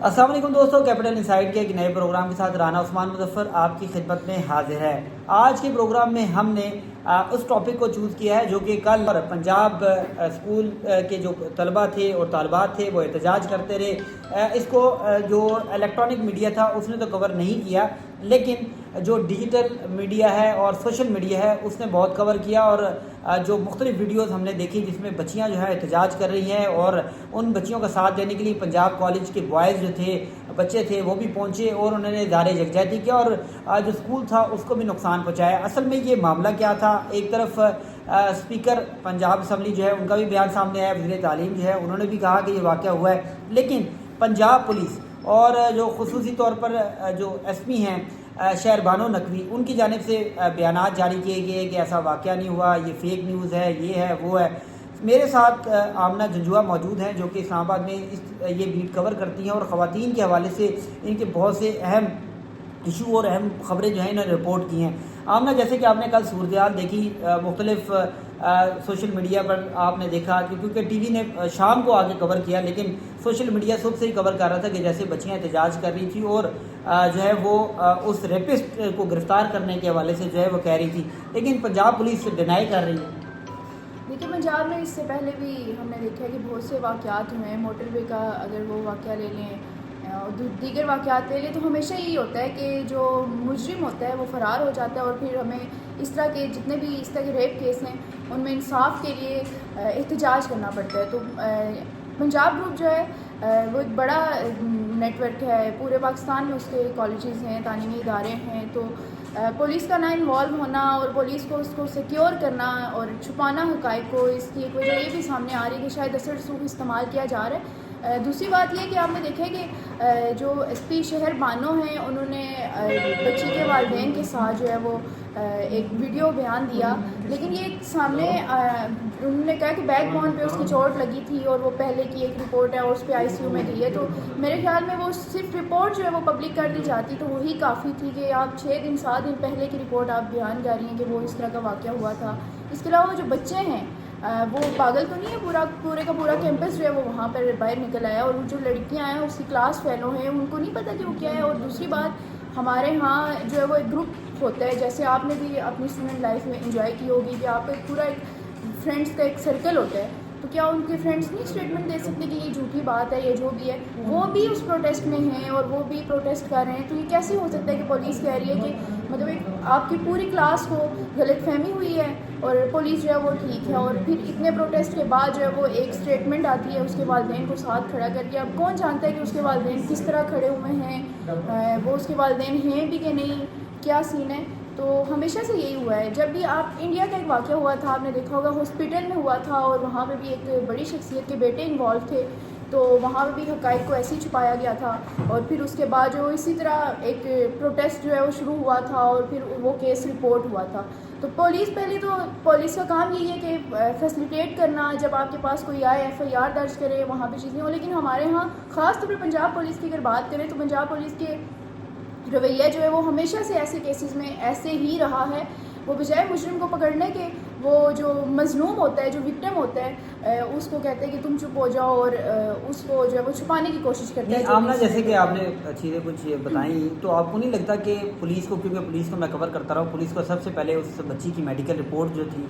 السلام علیکم دوستوں، کیپٹل انسائٹ کے ایک نئے پروگرام کے ساتھ رانا عثمان مظفر آپ کی خدمت میں حاضر ہے۔ آج کے پروگرام میں ہم نے اس ٹاپک کو چوز کیا ہے جو کہ کل پنجاب اسکول کے جو طلبہ تھے اور طالبات تھے وہ احتجاج کرتے رہے۔ اس کو جو الیکٹرانک میڈیا تھا اس نے تو کور نہیں کیا، لیکن جو ڈیجیٹل میڈیا ہے اور سوشل میڈیا ہے اس نے بہت کور کیا، اور جو مختلف ویڈیوز ہم نے دیکھی جس میں بچیاں جو ہے احتجاج کر رہی ہیں، اور ان بچیوں کا ساتھ دینے کے لیے پنجاب کالج کے بوائز جو تھے، بچے تھے، وہ بھی پہنچے اور انہوں نے اظہار یکجہتی کیا اور جو اسکول تھا اس کو بھی نقصان پہنچایا۔ اصل میں یہ معاملہ کیا تھا؟ ایک طرف اسپیکر پنجاب اسمبلی جو ہے ان کا بھی بیان سامنے آیا، وزیر تعلیم جو ہے انہوں نے بھی کہا کہ یہ واقعہ ہوا ہے، لیکن پنجاب پولیس اور جو خصوصی طور پر جو ایس پی ہیں شہر بانو نقوی، ان کی جانب سے بیانات جاری کیے گئے کہ ایسا واقعہ نہیں ہوا، یہ فیک نیوز ہے، یہ ہے وہ ہے۔ میرے ساتھ آمنہ جنجوعہ موجود ہیں جو کہ اسلام آباد میں یہ بیٹ کور کرتی ہیں اور خواتین کے حوالے سے ان کے بہت سے اہم ایشو اور اہم خبریں جو ہیں انہوں نے رپورٹ کی ہیں۔ آمنہ، جیسے کہ آپ نے کل صورتحال دیکھی مختلف سوشل میڈیا پر، آپ نے دیکھا کہ کیونکہ ٹی وی نے شام کو آگے کور کیا، لیکن سوشل میڈیا صبح سے ہی کور کر رہا تھا کہ جیسے بچیاں احتجاج کر رہی تھی اور جو ہے وہ اس ریپسٹ کو گرفتار کرنے کے حوالے سے جو ہے وہ کہہ رہی تھی، لیکن پنجاب پولیس ڈینائی کر رہی ہے۔ دیکھیے، پنجاب میں اس سے پہلے بھی ہم نے دیکھا ہے کہ بہت سے واقعات ہوئے ہیں۔ موٹر وے کا اگر وہ واقعہ لے لیں اور دیگر واقعات لے لیں تو ہمیشہ یہی ہوتا ہے کہ جو مجرم ہوتا ہے وہ فرار ہو جاتا ہے، اور پھر ہمیں اس طرح کے جتنے بھی اس طرح کے ریپ کیس ہیں ان میں انصاف کے لیے احتجاج کرنا پڑتا ہے۔ تو پنجاب گروپ جو ہے وہ ایک بڑا نیٹ ورک ہے، پورے پاکستان میں اس کے کالجز ہیں، تعلیمی ادارے ہیں، تو پولیس کا نہ انوالو ہونا اور پولیس کو اس کو سیکیور کرنا اور چھپانا حقائق کو، اس کی ایک وجہ یہ بھی سامنے آ رہی ہے کہ شاید اثر رسوخ استعمال کیا جا رہا ہے۔ دوسری بات یہ کہ آپ نے دیکھا ہے کہ جو ایس پی شہر بانو ہیں انہوں نے بچی کے والدین کے ساتھ جو ہے وہ ایک ویڈیو بیان دیا، لیکن یہ سامنے انہوں نے کہا کہ بیک بون پہ اس کی چوٹ لگی تھی اور وہ پہلے کی ایک رپورٹ ہے اور اس پہ آئی سی یو میں گئی ہے، تو میرے خیال میں وہ صرف رپورٹ جو ہے وہ پبلک کر دی جاتی تو وہی کافی تھی کہ آپ 6 دن 7 دن پہلے کی رپورٹ آپ بیان کر رہی ہیں کہ وہ اس طرح کا واقعہ ہوا تھا۔ اس کے علاوہ جو بچے ہیں وہ پاگل تو نہیں ہے، پورے کا پورا کیمپس جو ہے وہ وہاں پر باہر نکل آیا، اور جو لڑکیاں ہیں اس کی کلاس فیلو ہیں، ان کو نہیں پتہ کہ وہ کیا ہے۔ اور دوسری بات، ہمارے ہاں جو ہے وہ ایک گروپ ہوتا ہے، جیسے آپ نے بھی اپنی اسٹوڈنٹ لائف میں انجوائے کی ہوگی کہ آپ کا ایک پورا ایک فرینڈس کا ایک سرکل ہوتا ہے، تو کیا ان کے فرینڈس نہیں اسٹیٹمنٹ دے سکتے کہ یہ جھوٹی بات ہے، یہ جو بھی ہے وہ بھی اس پروٹیسٹ میں ہیں اور وہ بھی پروٹیسٹ کر رہے ہیں؟ تو یہ کیسے ہو سکتا ہے کہ پولیس کہہ رہی ہے کہ مطلب ایک آپ کی پوری کلاس کو غلط فہمی ہوئی ہے اور پولیس جو ہے وہ ٹھیک ہے، اور پھر اتنے پروٹیسٹ کے بعد جو ہے وہ ایک اسٹیٹمنٹ آتی ہے اس کے والدین کو ساتھ کھڑا کر کے؟ اب کون جانتا ہے کہ اس کے والدین کس طرح کھڑے ہوئے ہیں، وہ اس کے والدین ہیں بھی کہ نہیں، کیا سین ہے؟ تو ہمیشہ سے یہی ہوا ہے۔ جب بھی آپ انڈیا کا ایک واقعہ ہوا تھا، آپ نے دیکھا ہوگا ہاسپٹل میں ہوا تھا اور وہاں پہ بھی ایک بڑی شخصیت کے بیٹے انوالو تھے، تو وہاں پہ بھی حقائق کو ایسے ہی چھپایا گیا تھا، اور پھر اس کے بعد جو اسی طرح ایک پروٹیسٹ جو ہے وہ شروع ہوا تھا اور پھر وہ کیس رپورٹ ہوا تھا۔ تو پولیس کا کام یہی ہے کہ فیسلیٹیٹ کرنا، جب آپ کے پاس کوئی آئے ایف آئی آر درج کرے، وہاں پہ چیزیں ہوں، لیکن ہمارے ہاں خاص طور پہ پنجاب پولیس کی اگر بات کریں تو پنجاب پولیس کے رویہ جو ہے وہ ہمیشہ سے ایسے کیسز میں ایسے ہی رہا ہے۔ وہ بجائے مجرم کو پکڑنے کے، وہ جو مظلوم ہوتا ہے، جو وکٹم ہوتا ہے، اس کو کہتے ہیں کہ تم چپ ہو جاؤ، اور اس کو جو ہے وہ چھپانے کی کوشش کرتے ہیں۔ آمنہ، جیسے کہ آپ نے چیزیں کچھ بتائیں، تو آپ کو نہیں لگتا کہ پولیس کو، کیونکہ پولیس کو میں کور کرتا رہا ہوں، پولیس کو سب سے پہلے اس بچی کی میڈیکل رپورٹ جو تھی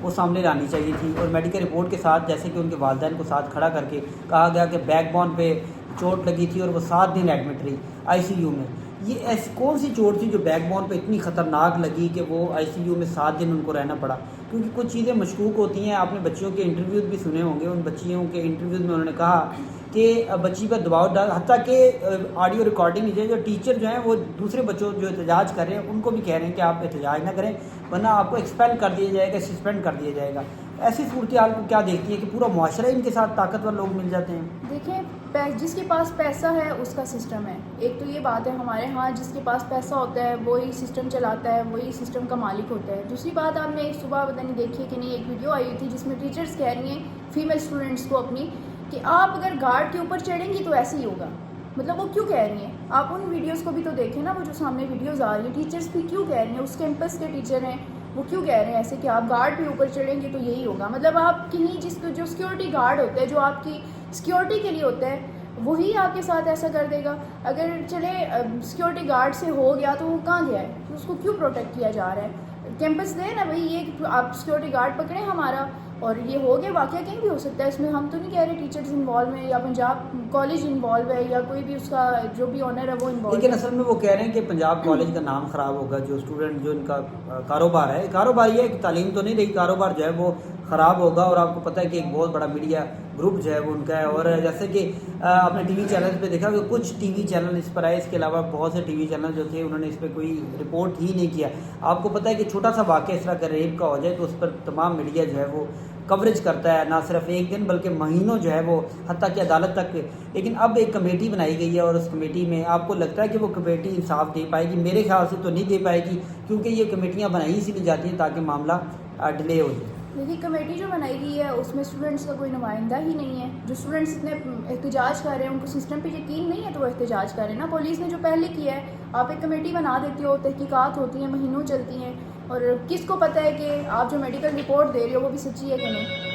وہ سامنے لانی چاہیے تھی، اور میڈیکل رپورٹ کے ساتھ جیسے کہ ان کے والدین کو ساتھ کھڑا کر کے کہا گیا کہ بیک بون پہ چوٹ لگی تھی اور وہ 7 دن ایڈمٹ رہی آئی سی یو میں؟ یہ ایسی کون سی چوٹ تھی جو بیک بون پہ اتنی خطرناک لگی کہ وہ آئی سی یو میں 7 دن ان کو رہنا پڑا؟ کیونکہ کچھ چیزیں مشکوک ہوتی ہیں۔ آپ نے بچیوں کے انٹرویوز بھی سنے ہوں گے، ان بچیوں کے انٹرویوز میں انہوں نے کہا کہ بچی پر دباؤ ڈال، حتیٰ کہ آڈیو ریکارڈنگ جو ٹیچر جو ہیں وہ دوسرے بچوں جو احتجاج کر رہے ہیں ان کو بھی کہہ رہے ہیں کہ آپ احتجاج نہ کریں ورنہ آپ کو ایکسپیل کر دیا جائے گا، سسپینڈ کر دیا جائے گا۔ ایسی صورتحال کو کیا دیکھتی ہے کہ پورا معاشرہ ان کے ساتھ طاقتور لوگ مل جاتے ہیں؟ دیکھیں، جس کے پاس پیسہ ہے اس کا سسٹم ہے، ایک تو یہ بات ہے ہمارے ہاں، جس کے پاس پیسہ ہوتا ہے وہی سسٹم چلاتا ہے، وہی سسٹم کا مالک ہوتا ہے۔ دوسری بات، آپ نے ایک صبح پتہ نہیں دیکھی کہ نہیں، ایک ویڈیو آئی ہوئی تھی جس میں ٹیچرز کہہ رہی ہیں فیمیل اسٹوڈنٹس کو اپنی کہ آپ اگر گارڈ کے اوپر چڑھیں گی تو ایسے ہی ہوگا۔ مطلب وہ کیوں کہہ رہی ہیں؟ آپ ان ویڈیوز کو بھی تو دیکھیں نا، وہ جو سامنے ویڈیوز آ رہی ہیں، ٹیچرز بھی کیوں کہہ رہی ہیں، اس کیمپس کے ٹیچر ہیں وہ کیوں کہہ رہے ہیں ایسے کہ آپ گارڈ پہ اوپر چڑھیں گے تو یہی ہوگا؟ مطلب آپ کہیں جو سیکیورٹی گارڈ ہوتا ہے، جو آپ کی سیکیورٹی کے لیے ہوتا ہے، وہی آپ کے ساتھ ایسا کر دے گا. اگر چلے سیکیورٹی گارڈ سے ہو گیا تو وہ کہاں گیا ہے, تو اس کو کیوں پروٹیکٹ کیا جا رہا ہے؟ کیمپس دے نا بھائی, یہ آپ سیکیورٹی گارڈ پکڑیں ہمارا, اور یہ ہو گیا. واقعہ کہیں بھی ہو سکتا ہے, اس میں ہم تو نہیں کہہ رہے ٹیچرز انوالو ہیں یا پنجاب کالج انوالو ہے یا کوئی بھی اس کا جو بھی آنر ہے وہ انوالو ہے. لیکن اصل میں وہ کہہ رہے ہیں کہ پنجاب کالج کا نام خراب ہوگا, جو اسٹوڈنٹ جو ان کا کاروبار ہے, کاروبار یہ ہے کہ تعلیم تو نہیں رہی, کاروبار جو ہے وہ خراب ہوگا. اور آپ کو پتہ ہے کہ ایک بہت بڑا میڈیا گروپ جو ہے وہ ان کا ہے, اور جیسے کہ آپ نے ٹی وی چینل پہ دیکھا کہ کچھ ٹی وی چینل اس پر آئے, اس کے علاوہ بہت سے ٹی وی چینل جو تھے انہوں نے اس پہ کوئی رپورٹ ہی نہیں کیا. آپ کو پتہ ہے کہ چھوٹا سا واقعہ اس طرح کا ریپ کا ہو جائے تو اس پر تمام میڈیا جو ہے وہ کوریج کرتا ہے, نہ صرف ایک دن بلکہ مہینوں جو ہے وہ, حتیٰ کہ عدالت تک. لیکن اب ایک کمیٹی بنائی گئی ہے, اور اس کمیٹی میں آپ کو لگتا ہے کہ وہ کمیٹی انصاف دے پائے گی؟ میرے خیال سے تو نہیں دے پائے گی, کیونکہ یہ کمیٹیاں بنائی اسی لیے جاتی ہیں تاکہ معاملہ ڈیلے ہو جائے. دیکھیے کمیٹی جو بنائی گئی ہے اس میں اسٹوڈنٹس کا کوئی نمائندہ ہی نہیں ہے. جو اسٹوڈنٹس اتنے احتجاج کر رہے ہیں ان کو سسٹم پہ یقین نہیں ہے تو وہ احتجاج کر رہے ہیں نا. پولیس نے جو پہلے کیا ہے, آپ ایک کمیٹی بنا دیتے ہو, تحقیقات ہوتی ہیں, مہینوں چلتی ہیں, اور کس کو پتہ ہے کہ آپ جو میڈیکل رپورٹ دے رہے ہو وہ بھی سچی ہے کہ نہیں.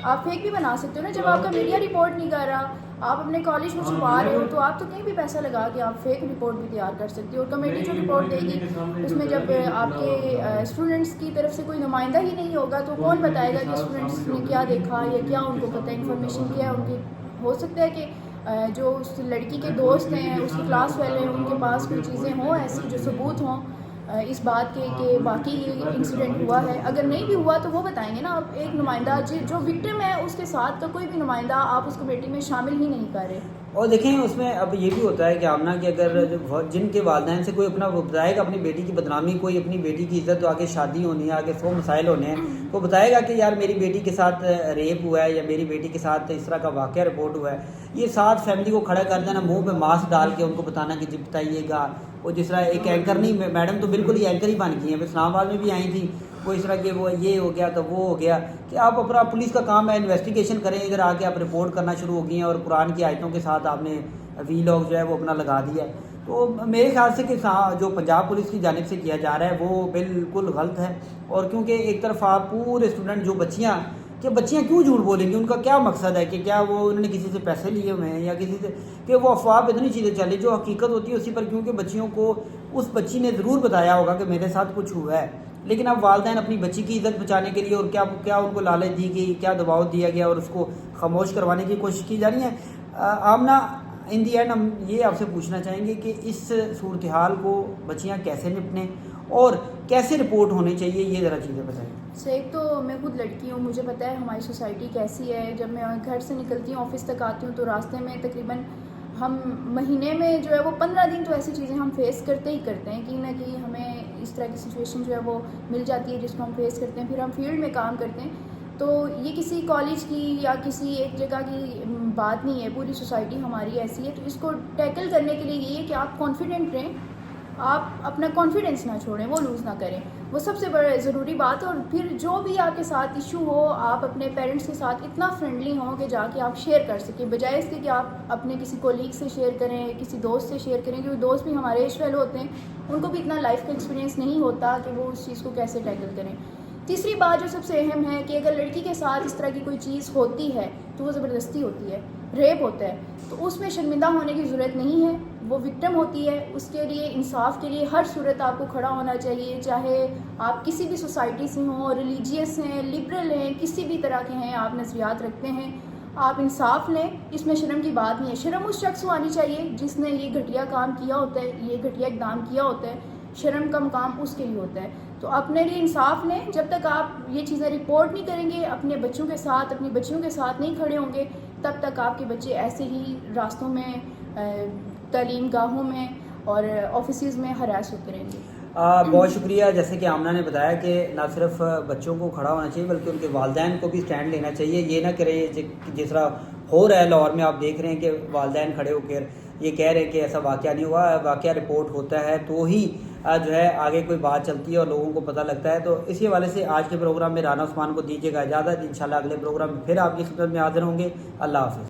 آپ فیک بھی بنا سکتے ہو نا, جب آپ کا میڈیا رپورٹ نہیں کر رہا, آپ اپنے کالج میں چھپا رہے ہو, تو آپ تو کہیں بھی پیسہ لگا کے آپ فیک رپورٹ بھی تیار کر سکتے ہو. اور کمیٹی جو رپورٹ دے گی اس میں جب آپ کے اسٹوڈنٹس کی طرف سے کوئی نمائندہ ہی نہیں ہوگا تو کون بتائے گا کہ اسٹوڈنٹس نے کیا دیکھا یا کیا ان کو پتہ ہے, انفارمیشن کیا ہے ان کی. ہو سکتا ہے کہ جو اس لڑکی کے دوست ہیں, اس کی کلاس والے ہیں, ان کے پاس کوئی چیزیں ہوں ایسی جو ثبوت ہوں اس بات کے کہ واقعی یہ انسیڈنٹ ہوا ہے. اگر نہیں بھی ہوا تو وہ بتائیں گے نا. آپ ایک نمائندہ جو وکٹم ہے اس کے ساتھ تو کوئی بھی نمائندہ آپ اس کمیٹی میں شامل ہی نہیں کر رہے. اور دیکھیں اس میں اب یہ بھی ہوتا ہے کہ آمنہ کہ اگر جن کے والدین سے کوئی اپنا بتائے گا اپنی بیٹی کی بدنامی, کوئی اپنی بیٹی کی عزت, تو آگے شادی ہونی ہے, آگے 100 مسائل ہونے ہیں, وہ بتائے گا کہ یار میری بیٹی کے ساتھ ریپ ہوا ہے یا میری بیٹی کے ساتھ اس طرح کا واقعہ رپورٹ ہوا ہے, یہ ساتھ فیملی کو کھڑا کر دینا, منہ پہ ماسک ڈال کے ان کو بتانا کہ جی بتائیے گا. وہ جس طرح ایک اینکر نہیں, میڈم تو بالکل ہی اینکر ہی بن گئی ہیں, اسلام آباد میں بھی آئی تھیں, وہ اس طرح کہ وہ یہ ہو گیا تو وہ ہو گیا, کہ آپ اپنا پولیس کا کام ہے انویسٹیگیشن کریں, ادھر آ کے آپ رپورٹ کرنا شروع ہو گئی ہیں, اور قرآن کی آیتوں کے ساتھ آپ نے وی لاگ جو ہے وہ اپنا لگا دیا ہے. تو میرے خیال سے کہ جو پنجاب پولیس کی جانب سے کیا جا رہا ہے وہ بالکل غلط ہے. اور کیونکہ ایک طرف آپ پورے اسٹوڈنٹ جو بچیاں کیوں جھوٹ بولیں گی, ان کا کیا مقصد ہے, کہ کیا وہ انہوں نے کسی سے پیسے لیے ہوئے ہیں یا کسی سے, کہ وہ افواہ پہ اتنی چیزیں چلی, جو حقیقت ہوتی ہے اسی پر, کیونکہ بچیوں کو اس بچی نے ضرور بتایا ہوگا کہ میرے ساتھ کچھ ہوا ہے. لیکن اب والدین اپنی بچی کی عزت بچانے کے لیے, اور کیا ان کو لالچ دی گئی, کیا دباؤ دیا گیا اور اس کو خاموش کروانے کی کوشش کی جا رہی ہے. آمنہ ان دی اینڈ ہم یہ آپ سے پوچھنا چاہیں گے کہ اس صورتحال کو بچیاں کیسے نپٹیں اور کیسے رپورٹ ہونے چاہیے, یہ ذرا چیزیں بتائیں. ایک تو میں خود لڑکی ہوں, مجھے پتہ ہے ہماری سوسائٹی کیسی ہے. جب میں گھر سے نکلتی ہوں آفس تک آتی ہوں تو راستے میں تقریباً ہم مہینے میں جو ہے وہ 15 دن تو ایسی چیزیں ہم فیس کرتے ہی کرتے ہیں, کہیں نہ کہیں ہمیں اس طرح کی سچویشن جو ہے وہ مل جاتی ہے جس کو ہم فیس کرتے ہیں. پھر ہم فیلڈ میں کام کرتے ہیں, تو یہ کسی کالج کی یا کسی ایک جگہ کی بات نہیں ہے, پوری سوسائٹی ہماری ایسی ہے. تو اس کو ٹیکل کرنے کے لیے یہ ہے کہ آپ کانفیڈنٹ رہیں, آپ اپنا کانفیڈنس نہ چھوڑیں, وہ لوز نہ کریں, وہ سب سے بڑا ضروری بات. اور پھر جو بھی آپ کے ساتھ ایشو ہو, آپ اپنے پیرنٹس کے ساتھ اتنا فرینڈلی ہوں کہ جا کے آپ شیئر کر سکیں, بجائے اس کے کہ آپ اپنے کسی کولیگ سے شیئر کریں, کسی دوست سے شیئر کریں, کیونکہ دوست بھی ہمارے ایج فیلو ہوتے ہیں, ان کو بھی اتنا لائف کا ایکسپیرینس نہیں ہوتا کہ وہ اس چیز کو کیسے ٹیکل کریں. تیسری بات جو سب سے اہم ہے کہ اگر لڑکی کے ساتھ اس طرح کی کوئی چیز ہوتی ہے تو وہ زبردستی ہوتی ہے, ریپ ہوتا ہے, تو اس میں شرمندہ ہونے کی ضرورت نہیں ہے. وہ وکٹم ہوتی ہے, اس کے لیے انصاف کے لیے ہر صورت آپ کو کھڑا ہونا چاہیے, چاہے آپ کسی بھی سوسائٹی سے ہوں, ریلیجیس ہیں, لبرل ہیں, کسی بھی طرح کے ہیں, آپ نظریات رکھتے ہیں, آپ انصاف لیں. اس میں شرم کی بات نہیں ہے. شرم اس شخص کو آنی چاہیے جس نے یہ گھٹیا کام کیا ہوتا ہے, یہ گھٹیا اقدام کیا ہوتا ہے. شرم کا مقام اس کے لیے ہوتا ہے. تو اپنے لیے انصاف لیں. جب تک آپ یہ چیزیں رپورٹ نہیں کریں گے, اپنے بچوں کے ساتھ, اپنی بچیوں کے ساتھ نہیں کھڑے ہوں گے, تب تک آپ کے بچے ایسے ہی راستوں میں, تعلیم گاہوں میں اور آفیسز میں ہراس ہوتے رہیں گے. بہت شکریہ. جیسے کہ آمنہ نے بتایا کہ نہ صرف بچوں کو کھڑا ہونا چاہیے بلکہ ان کے والدین کو بھی اسٹینڈ لینا چاہیے. یہ نہ کریں جس طرح ہو رہا ہے لاہور میں, آپ دیکھ رہے ہیں کہ والدین کھڑے ہو کر یہ کہہ رہے ہیں کہ ایسا واقعہ نہیں ہوا, واقعہ رپورٹ ہوتا ہے تو ہی جو ہے آگے کوئی بات چلتی ہے اور لوگوں کو پتہ لگتا ہے. تو اسی حوالے سے آج کے پروگرام میں رانا عثمان کو دیجیے گا اجازت. انشاءاللہ اگلے پروگرام میں پھر آپ کی خدمت میں حاضر ہوں گے. اللہ حافظ.